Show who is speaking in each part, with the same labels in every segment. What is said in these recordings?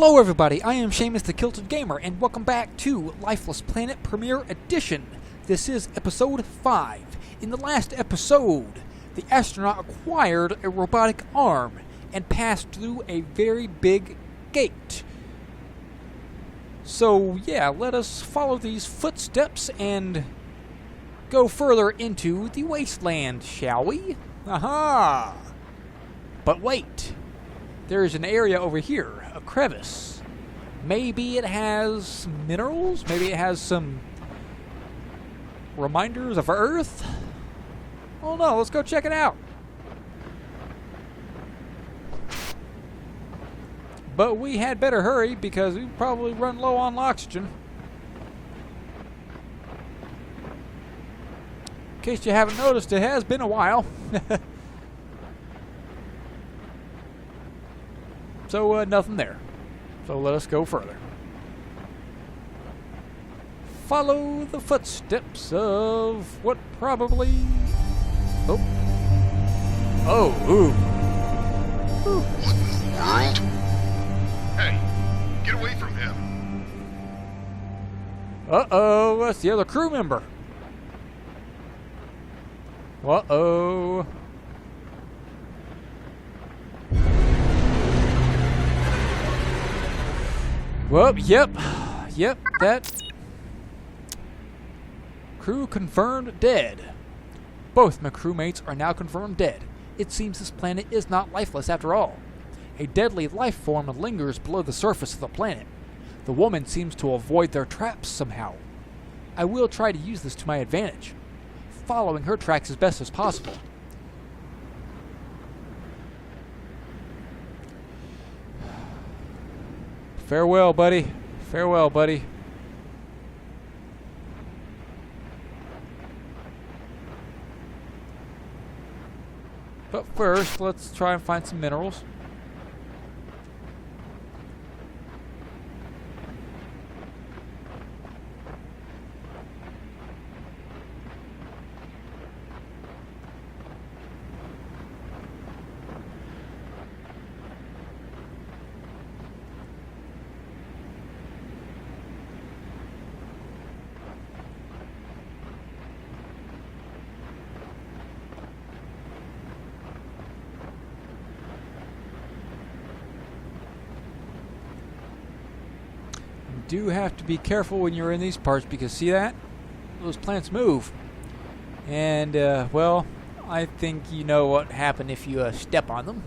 Speaker 1: Hello everybody, I am Seamus the Kilted Gamer, and welcome back to Lifeless Planet Premiere Edition. This is episode 5. In the last episode, the astronaut acquired a robotic arm and passed through a very big gate. So yeah, let us follow these footsteps and go further into the wasteland, shall we? Aha! But wait, there is an area over here, a crevice. Maybe it has some minerals? Maybe it has some reminders of Earth? Oh no, let's go check it out. But we had better hurry because we probably run low on oxygen. In case you haven't noticed, it has been a while. So, nothing there. So let us go further. Follow the footsteps of what probably... Oh. Oh, ooh. Ooh.
Speaker 2: What in the world? Hey, get away from him.
Speaker 1: Uh-oh, that's the other crew member. Uh-oh. Well, yep, that crew confirmed dead. Both my crewmates are now confirmed dead. It seems this planet is not lifeless after all. A deadly life form lingers below the surface of the planet. The woman seems to avoid their traps somehow. I will try to use this to my advantage, following her tracks as best as possible. Farewell, buddy. Farewell, buddy. But first, let's try and find some minerals. Do have to be careful when you're in these parts because see that? Those plants move. And, well, I think you know what happened if you step on them.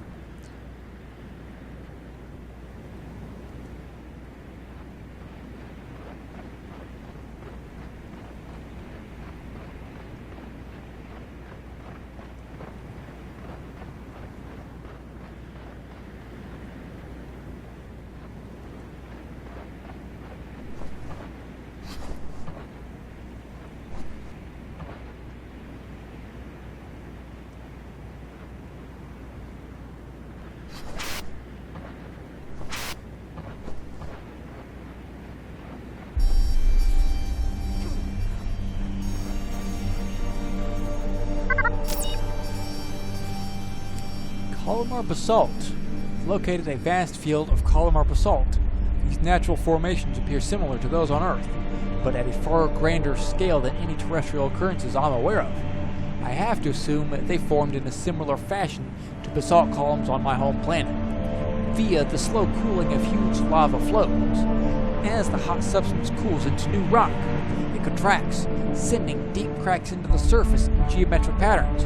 Speaker 1: Columnar basalt. Located a vast field of columnar basalt. These natural formations appear similar to those on Earth, but at a far grander scale than any terrestrial occurrences I'm aware of. I have to assume that they formed in a similar fashion to basalt columns on my home planet, via the slow cooling of huge lava flows. As the hot substance cools into new rock, it contracts, sending deep cracks into the surface in geometric patterns.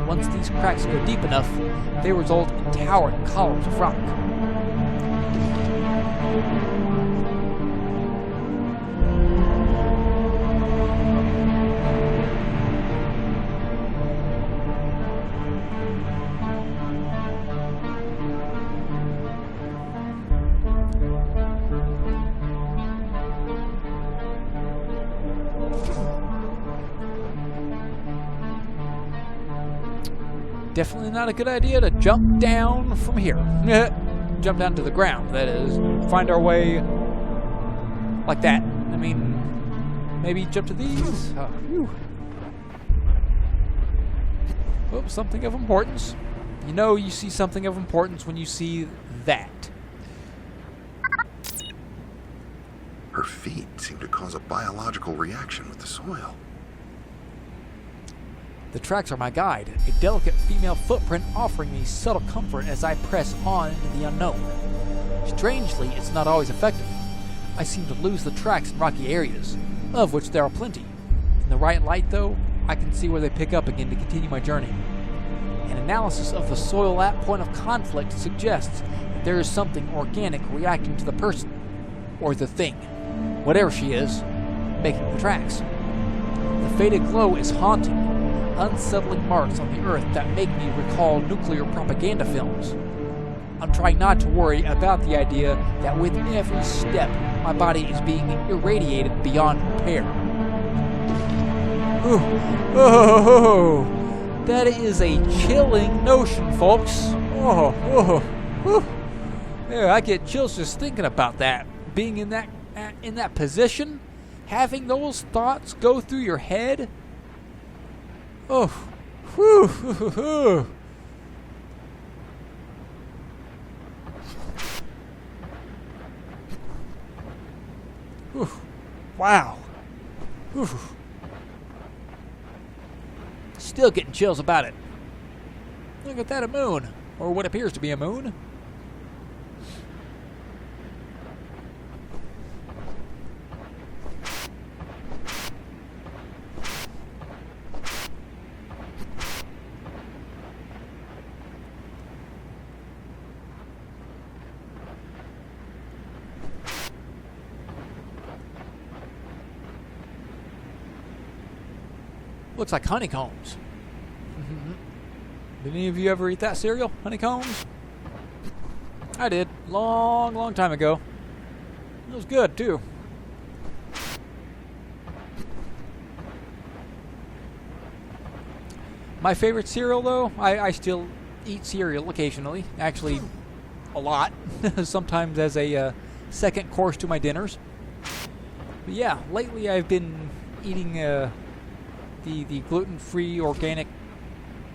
Speaker 1: Once these cracks go deep enough, they result in towering columns of rock. Definitely not a good idea to jump down from here. Jump down to the ground, that is. Find our way like that. I mean, maybe jump to these. Oh, something of importance. You know you see something of importance when you see that.
Speaker 2: Her feet seem to cause a biological reaction with the soil.
Speaker 1: The tracks are my guide, a delicate female footprint offering me subtle comfort as I press on into the unknown. Strangely, it's not always effective. I seem to lose the tracks in rocky areas, of which there are plenty. In the right light, though, I can see where they pick up again to continue my journey. An analysis of the soil at point of conflict suggests that there is something organic reacting to the person, or the thing, whatever she is, making the tracks. The faded glow is haunting, unsettling marks on the earth that make me recall nuclear propaganda films. I'm trying not to worry about the idea that with every step, my body is being irradiated beyond repair. Ooh. Oh, that is a chilling notion, folks. Yeah, I get chills just thinking about that. Being in that position, having those thoughts go through your head. Oh, whew. Wow. Whew. Still getting chills about it. Look at that, a moon. Or what appears to be a moon. Looks like honeycombs. Did any of you ever eat that cereal? Honeycombs? I did. Long time ago. It was good, too. My favorite cereal, though, I still eat cereal occasionally. Actually, a lot. Sometimes as a second course to my dinners. But yeah, lately I've been eating the gluten-free organic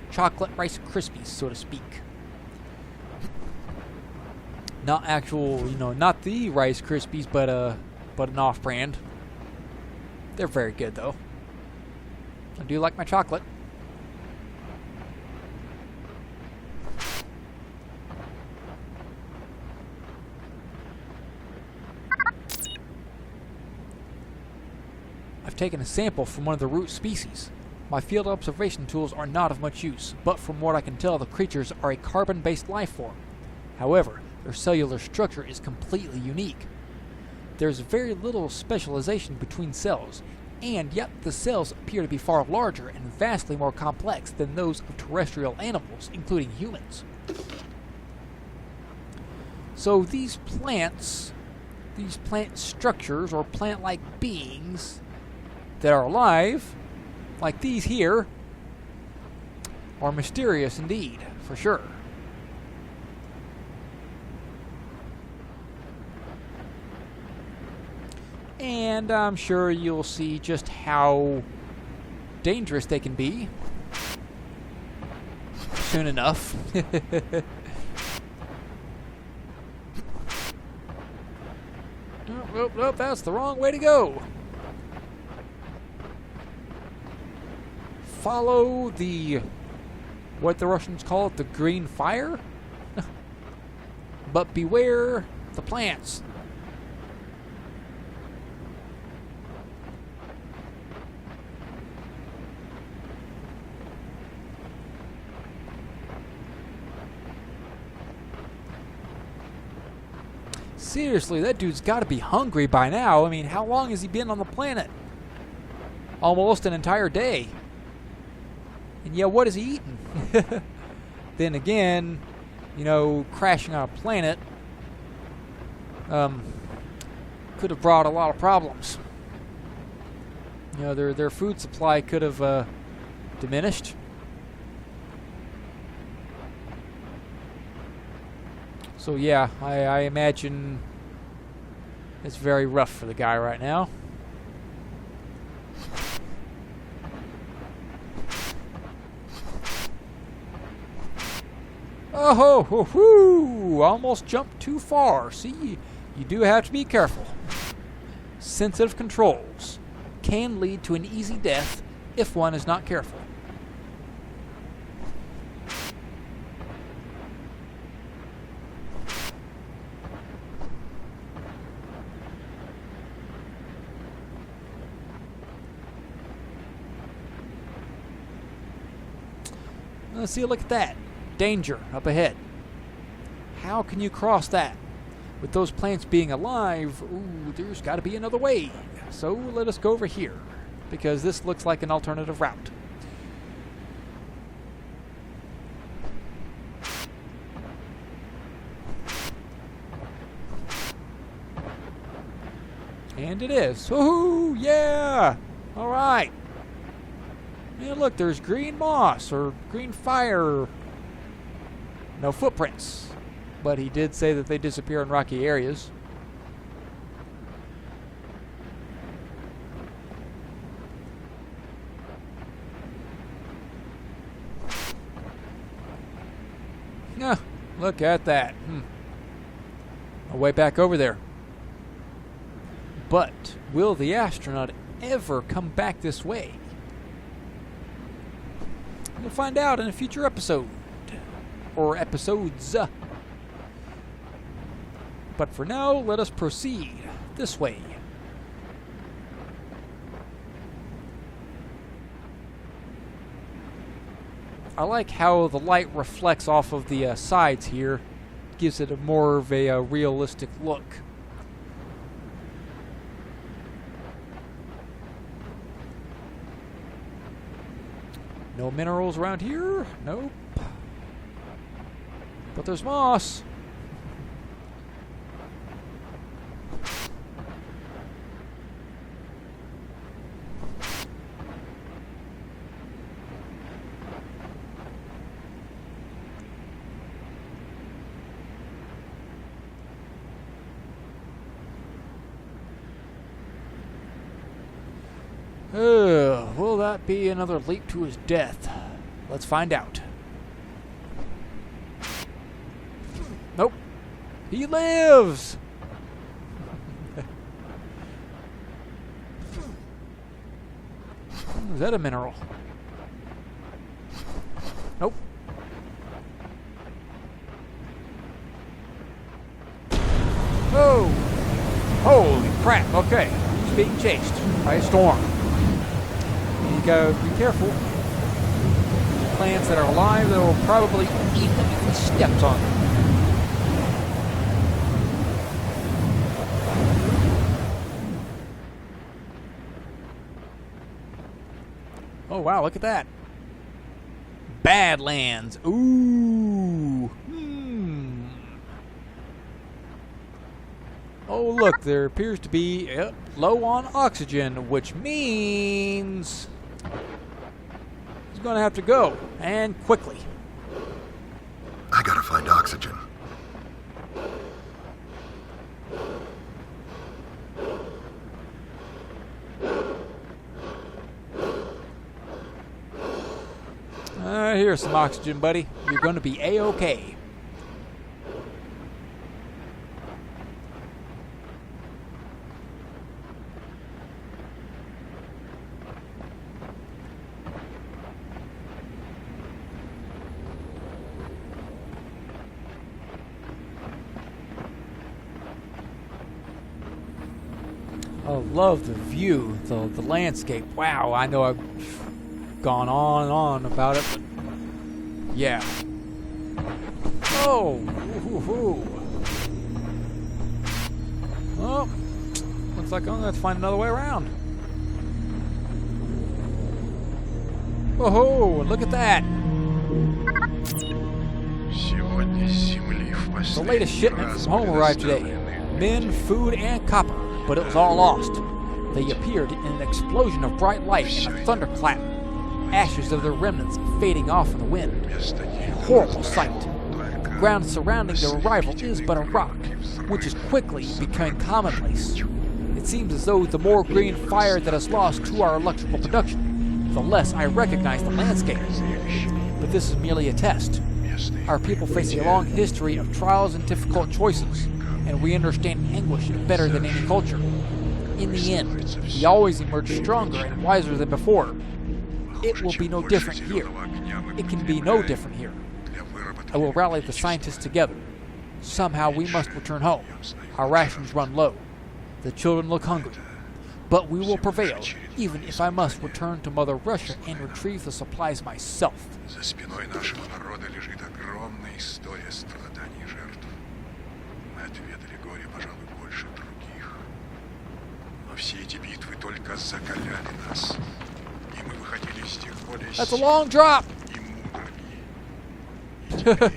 Speaker 1: chocolate Rice Krispies, so to speak. Not actual, not the Rice Krispies, but an off-brand. They're very good, though. I do like my chocolate. I've taken a sample from one of the root species. My field observation tools are not of much use, but from what I can tell, the creatures are a carbon-based life form. However, their cellular structure is completely unique. There's very little specialization between cells, and yet the cells appear to be far larger and vastly more complex than those of terrestrial animals, including humans. So these plant structures, or plant-like beings that are alive, like these here, are mysterious indeed, for sure. And I'm sure you'll see just how dangerous they can be soon enough. Nope, that's the wrong way to go. Follow what the Russians call it, the green fire. But beware the plants. Seriously, that dude's got to be hungry by now. I mean, how long has he been on the planet? Almost an entire day. And yeah, what is he eating? Then again, crashing on a planet could have brought a lot of problems. Their food supply could have diminished. So yeah, I imagine it's very rough for the guy right now. Oh, ho, ho, almost jumped too far. See, you do have to be careful. sensitive controls can lead to an easy death if one is not careful. Let's see, look at that. Danger up ahead. How can you cross that? With those plants being alive, ooh, there's got to be another way. So let us go over here, because this looks like an alternative route. And it is. Woohoo! Yeah! Alright. Yeah, look, there's green moss or green fire. No footprints. But he did say that they disappear in rocky areas. Yeah, look at that. A way back over there. But will the astronaut ever come back this way? We'll find out in a future episode. Or episodes. But for now, let us proceed this way. I like how the light reflects off of the sides here. Gives it more of a realistic look. No minerals around here? Nope. But there's moss. Will that be another leap to his death? Let's find out. Nope. He lives! Is that a mineral? Nope. Oh! Holy crap, okay. He's being chased by a storm. You gotta be careful. Plants that are alive that will probably eat them if he steps on them. Oh wow, look at that. Badlands. Ooh. Oh look, there appears to be low on oxygen, which means he's going to have to go, and quickly.
Speaker 2: I gotta find oxygen.
Speaker 1: Here's some oxygen, buddy. You're going to be A-okay. I love the view, the landscape. Wow, I know I've gone on and on about it, but yeah. Oh, well, looks like I'm gonna have to find another way around. Whoa, look at that! The latest shipment from home arrived today. Men, food, and copper. But it was all lost. They appeared in an explosion of bright light and a thunderclap. Ashes of their remnants fading off in the wind. A horrible sight. The ground surrounding their arrival is but a rock, which is quickly becoming commonplace. It seems as though the more green fire that is lost to our electrical production, the less I recognize the landscape. But this is merely a test. Our people face a long history of trials and difficult choices, and we understand anguish better than any culture. in the end, we always emerge stronger and wiser than before. It will be no different here. It can be no different here. I will rally the scientists together. Somehow we must return home. Our rations run low. The children look hungry. But we will prevail, even if I must return to Mother Russia and retrieve the supplies myself.
Speaker 2: За спиной нашего народа лежит огромная история страданий и жертв. Мы отведали горе, пожалуй, больше других. Но все эти битвы только закаляли нас. И мы выходили из них более
Speaker 1: That's a long drop!
Speaker 2: и мудрыми. И теперь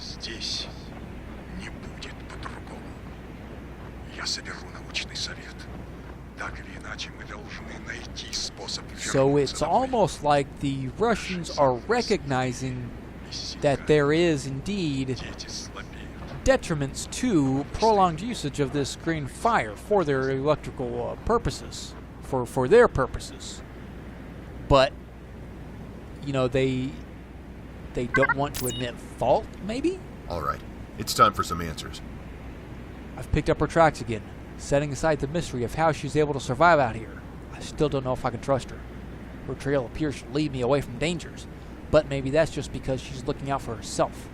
Speaker 2: здесь не будет по-другому. Я соберу научный совет. Так или иначе, мы должны найти способ
Speaker 1: So it's almost like the Russians are recognizing that there is indeed detriments to prolonged usage of this green fire for their electrical purposes, for their purposes. But, you know, they don't want to admit fault, maybe?
Speaker 3: All right, it's time for some answers.
Speaker 1: I've picked up her tracks again, setting aside the mystery of how she's able to survive out here. I still don't know if I can trust her. Her trail appears to lead me away from dangers, but maybe that's just because she's looking out for herself.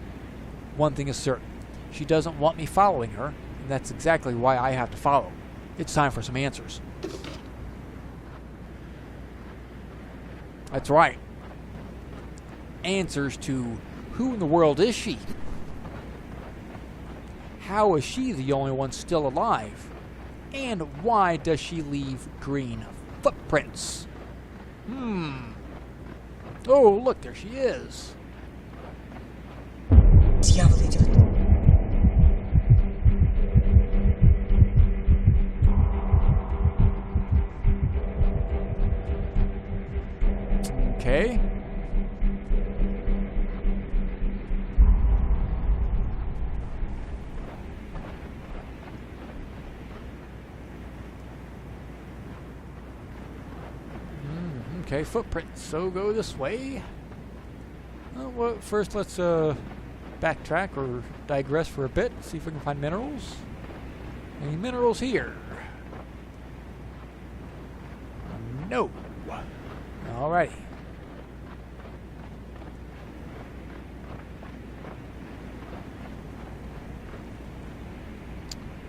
Speaker 1: One thing is certain, she doesn't want me following her, and that's exactly why I have to follow. It's time for some answers. That's right. Answers to who in the world is she? How is she the only one still alive? And why does she leave green footprints? Oh, look, there she is.
Speaker 4: Дьявол идет.
Speaker 1: Okay. Okay, footprints. So go this way. Well, first, let's backtrack or digress for a bit. See if we can find minerals. Any minerals here? No. Alrighty.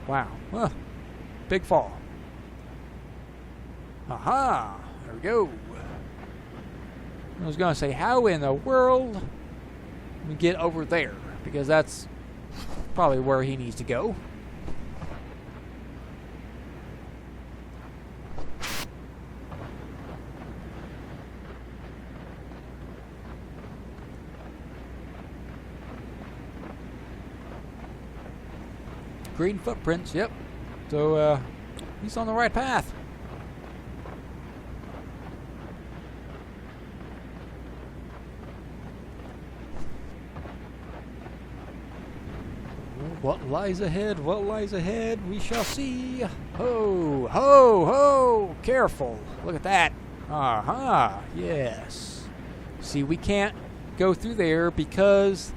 Speaker 1: Wow. Well, big fall. Aha! There we go. I was going to say, how in the world we get over there? Because that's probably where he needs to go. Green footprints, yep. So, he's on the right path. What lies ahead? What lies ahead? We shall see. Ho, ho, ho! Careful. Look at that. Aha, yes. See, we can't go through there because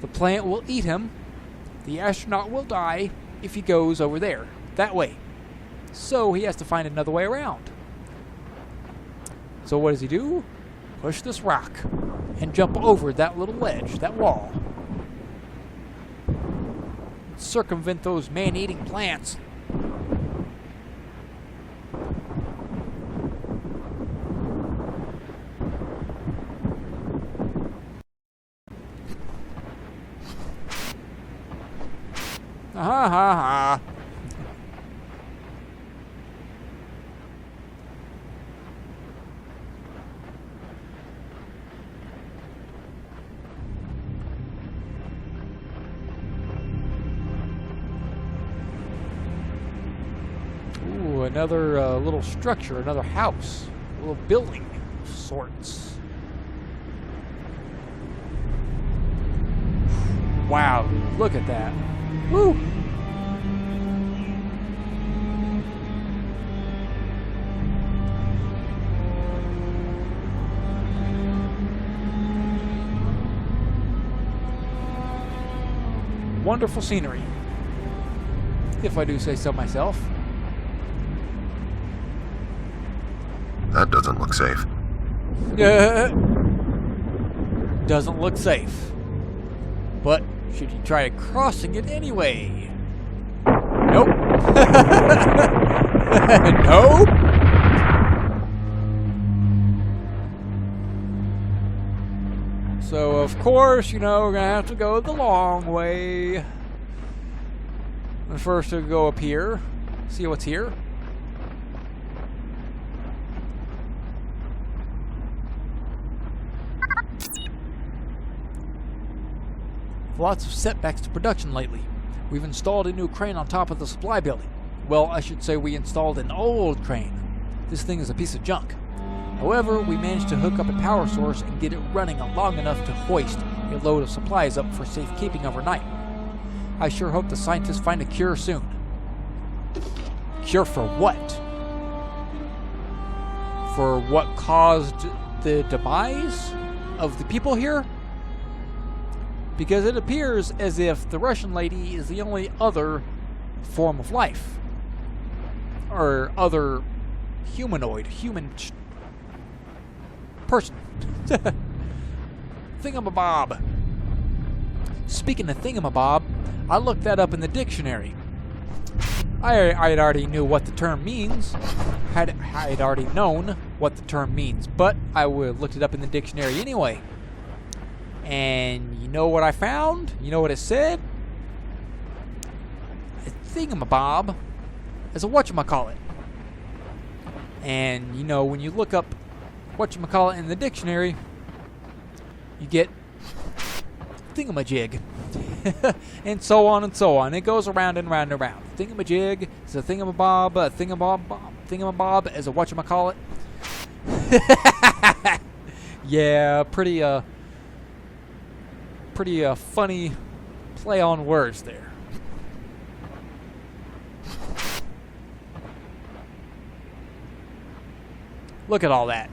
Speaker 1: the plant will eat him. The astronaut will die if he goes over there, that way. So he has to find another way around. So what does he do? Push this rock and jump over that little ledge, that wall. Circumvent those man-eating plants. Ha ha ha. Ooh, another little structure, another house, a little building of sorts. Wow, look at that. Woo! Wonderful scenery, if I do say so myself.
Speaker 3: That doesn't look safe.
Speaker 1: Doesn't look safe. But should you try crossing it anyway? Nope. Nope. So, of course, we're going to have to go the long way. First, we'll go up here. See what's here. Lots of setbacks to production lately. We've installed a new crane on top of the supply building. Well, I should say we installed an old crane. This thing is a piece of junk. However, we managed to hook up a power source and get it running long enough to hoist a load of supplies up for safekeeping overnight. I sure hope the scientists find a cure soon. Cure for what? For what caused the demise of the people here? Because it appears as if the Russian lady is the only other form of life. Or other human person. Thingamabob. Speaking of thingamabob, I looked that up in the dictionary. I already knew what the term means. I'd already known what the term means, but I would have looked it up in the dictionary anyway. And you know what I found? You know what it said? A thingamabob is a whatchamacallit. And, when you look up whatchamacallit in the dictionary, you get thingamajig. And so on and so on. It goes around and round and round. Thingamajig is a thingamabob. A thingamabob is a whatchamacallit. Yeah, pretty funny play on words there. Look at all that.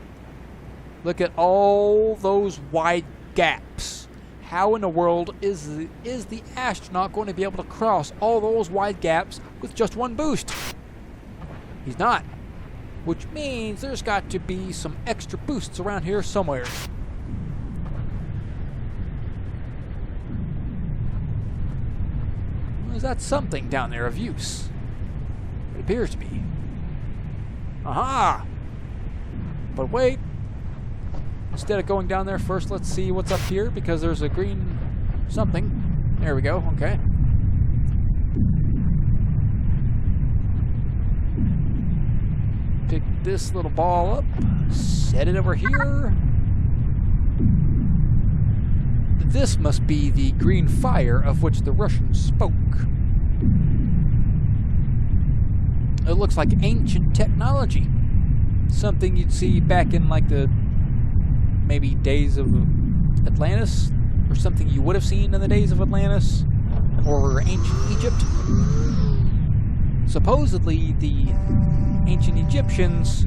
Speaker 1: Look at all those wide gaps. How in the world is the astronaut going to be able to cross all those wide gaps with just one boost? He's not. Which means there's got to be some extra boosts around here somewhere. Is that something down there of use? It appears to be. Aha! But wait. Instead of going down there first, let's see what's up here, because there's a green something. There we go, okay. Pick this little ball up, set it over here. This must be the green fire of which the Russians spoke. It looks like ancient technology. Something you'd see back in like the maybe days of Atlantis, or something you would have seen in the days of Atlantis or ancient Egypt. Supposedly the ancient Egyptians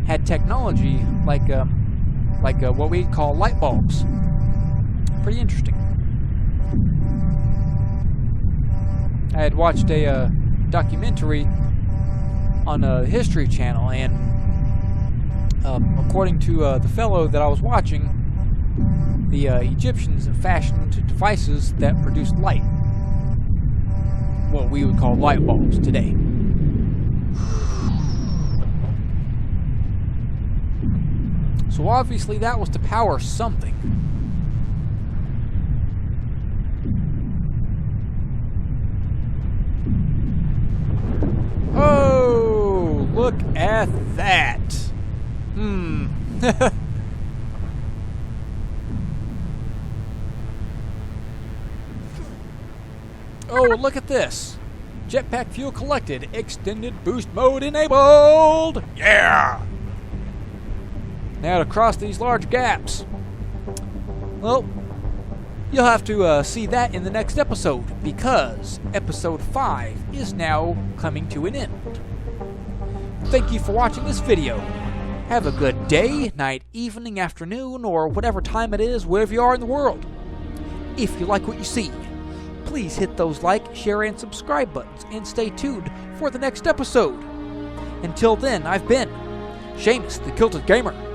Speaker 1: had technology like what we'd call light bulbs. Pretty interesting. I had watched a documentary on a History Channel, and according to the fellow that I was watching, the Egyptians fashioned devices that produced light. What we would call light bulbs today. So obviously that was to power something. Oh, look at that. Oh, look at this. Jetpack fuel collected. Extended boost mode enabled. Yeah! Now to cross these large gaps. Well, you'll have to see that in the next episode, because episode 5 is now coming to an end. Thank you for watching this video. Have a good day, night, evening, afternoon, or whatever time it is, wherever you are in the world. If you like what you see, please hit those like, share, and subscribe buttons, and stay tuned for the next episode. Until then, I've been Seamus, the Kilted Gamer.